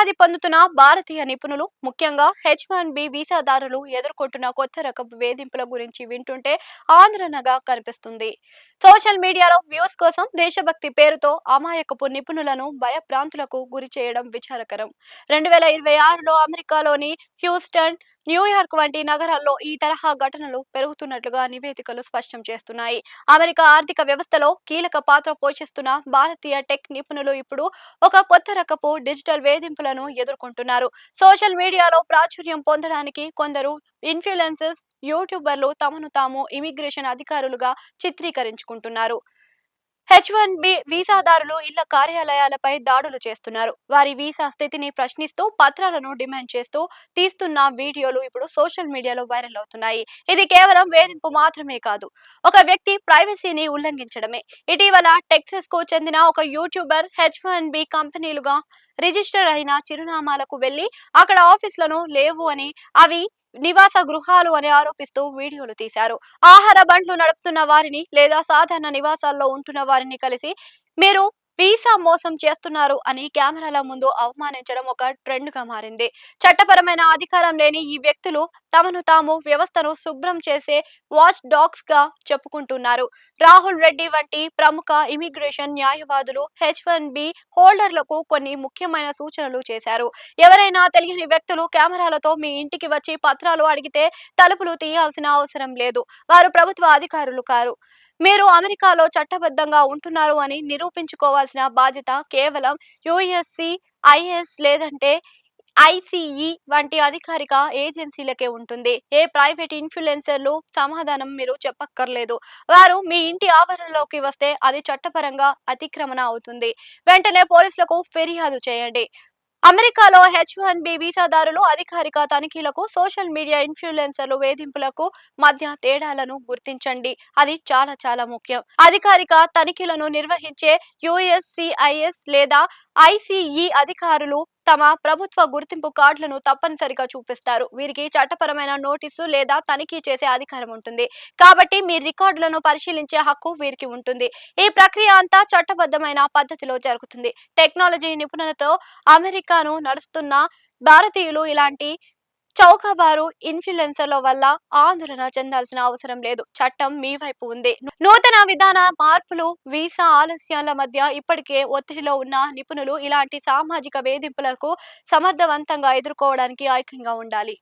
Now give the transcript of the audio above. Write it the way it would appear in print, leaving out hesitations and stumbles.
ఉపాధి పొందుతున్న భారతీయ నిపుణులు, ముఖ్యంగా H1B వీసాదారులు ఎదుర్కొంటున్న కొత్త రకపు వేధింపుల గురించి వింటుంటే ఆందోళనగా కనిపిస్తుంది. సోషల్ మీడియాలో వ్యూస్ కోసం దేశభక్తి పేరుతో అమాయకపు నిపుణులను భయభ్రాంతులకు గురి చేయడం విచారకరం. 2026లో అమెరికాలోని హ్యూస్టన్, న్యూయార్క్ వంటి నగరాల్లో ఈ తరహా ఘటనలు పెరుగుతున్నట్లుగా నివేదికలు స్పష్టం చేస్తున్నాయి. అమెరికా ఆర్థిక వ్యవస్థలో కీలక పాత్ర పోషిస్తున్న భారతీయ టెక్ నిపుణులు ఇప్పుడు ఒక కొత్త రకపు డిజిటల్ వేధింపులను ఎదుర్కొంటున్నారు. సోషల్ మీడియాలో ప్రాచుర్యం పొందడానికి కొందరు ఇన్ఫ్లుయెన్సర్స్, యూట్యూబర్లు తమను తాము ఇమిగ్రేషన్ అధికారులుగా చిత్రీకరించుకుంటున్నారు. H1B వీసాదారులు ఇళ్ల కార్యాలయాలపై దాడులు చేస్తున్నారు. వారి వీసా స్థితిని ప్రశ్నిస్తూ పత్రాలను డిమాండ్ చేస్తూ తీస్తున్న వీడియోలు ఇప్పుడు సోషల్ మీడియాలో వైరల్ అవుతున్నాయి. ఇది కేవలం వేధింపు మాత్రమే కాదు, ఒక వ్యక్తి ప్రైవసీని ఉల్లంఘించడమే. ఇటీవల టెక్సస్ కు చెందిన ఒక యూట్యూబర్ H1B కంపెనీలుగా రిజిస్టర్ అయిన చిరునామాలకు వెళ్లి అక్కడ ఆఫీసులను లేవు అని, అవి నివాస గృహాలు అని ఆరోపిస్తూ వీడియోలు తీశారు. ఆహార బండ్లు నడుపుతున్న వారిని లేదా సాధారణ నివాసాల్లో ఉంటున్న వారిని కలిసి మీరు వీసా మోసం చేస్తున్నారు అని కెమెరాల ముందు అవమానించడం ఒక ట్రెండ్ గా మారింది. చట్టపరమైన అధికారం లేని ఈ వ్యక్తులు తమను తాము వ్యవస్థను శుభ్రం చేసే వాచ్ డాగ్స్ గా చెప్పుకుంటున్నారు. రాహుల్ రెడ్డి వంటి ప్రముఖ ఇమిగ్రేషన్ న్యాయవాదులు H1B హోల్డర్లకు కొన్ని ముఖ్యమైన సూచనలు చేశారు. ఎవరైనా తెలియని వ్యక్తులు కెమెరాలతో మీ ఇంటికి వచ్చి పత్రాలు అడిగితే తలుపులు తీయాల్సిన అవసరం లేదు. వారు ప్రభుత్వ అధికారులు కారు. మీరు అమెరికాలో చట్టబద్ధంగా ఉంటున్నారు అని నిరూపించుకోవాల్సిన బాధ్యత కేవలం USCIS లేదంటే ICE వంటి అధికారిక ఏజెన్సీలకే ఉంటుంది. ఏ ప్రైవేట్ ఇన్ఫ్లుయెన్సర్లు సమాధానం మీరు చెప్పక్కర్లేదు. వారు మీ ఇంటి ఆవరణలోకి వస్తే అది చట్టపరంగా అతిక్రమణ అవుతుంది. వెంటనే పోలీసులకు ఫిర్యాదు చేయండి. అమెరికాలో H1B వీసాదారులు అధికారిక తనిఖీలకు, సోషల్ మీడియా ఇన్ఫ్లుయెన్సర్లు వేధింపులకు మధ్య తేడాలను గుర్తించండి. అది చాలా చాలా ముఖ్యం. అధికారిక తనిఖీలను నిర్వహించే USCIS లేదా ICE అధికారులు తమ ప్రభుత్వ గుర్తింపు కార్డులను తప్పనిసరిగా చూపిస్తారు. వీరికి చట్టపరమైన నోటీసు లేదా తనిఖీ చేసే అధికారం ఉంటుంది. కాబట్టి మీ రికార్డులను పరిశీలించే హక్కు వీరికి ఉంటుంది. ఈ ప్రక్రియ అంతా చట్టబద్ధమైన పద్ధతిలో జరుగుతుంది. టెక్నాలజీ నిపుణులతో అమెరికాను నడుస్తున్న భారతీయులు ఇలాంటి చౌకబారు ఇన్ఫ్లుయెన్సర్ల వల్ల ఆందోళన చెందాల్సిన అవసరం లేదు. చట్టం మీ వైపు ఉంది. నూతన విధాన మార్పులు, వీసా ఆలస్యాల మధ్య ఇప్పటికే ఒత్తిడిలో ఉన్న నిపుణులు ఇలాంటి సామాజిక వేధింపులకు సమర్థవంతంగా ఎదుర్కోవడానికి ఐక్యంగా ఉండాలి.